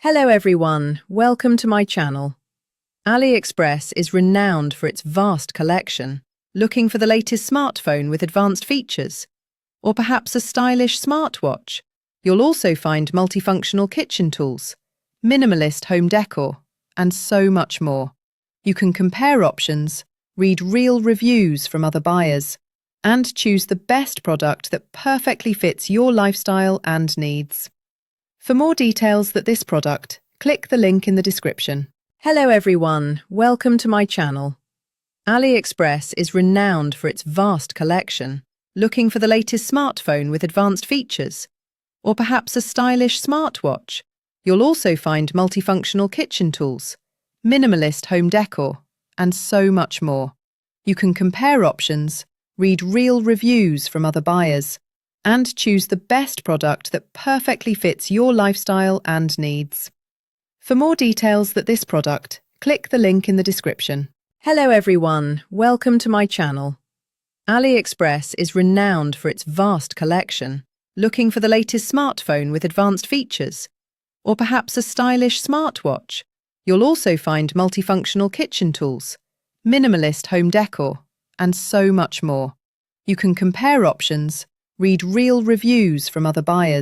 Hello everyone, welcome to my channel. AliExpress is renowned for its vast collection. Looking for the latest smartphone with advanced features? Or perhaps a stylish smartwatch? You'll also find multifunctional kitchen tools, minimalist home decor, and so much more. You can compare options, read real reviews from other buyers, and choose the best product that perfectly fits your lifestyle and needs. For more details about this product, click the link in the description. Hello everyone, welcome to my channel. AliExpress is renowned for its vast collection. Looking for the latest smartphone with advanced features? Or perhaps a stylish smartwatch? You'll also find multifunctional kitchen tools, minimalist home decor, and so much more. You can compare options, read real reviews from other buyers, and choose the best product that perfectly fits your lifestyle and needs. For more details about this product, click the link in the description. Hello everyone, welcome to my channel. AliExpress is renowned for its vast collection. Looking for the latest smartphone with advanced features? Or perhaps a stylish smartwatch? You'll also find multifunctional kitchen tools, minimalist home decor, and so much more. You can compare options, read real reviews from other buyers,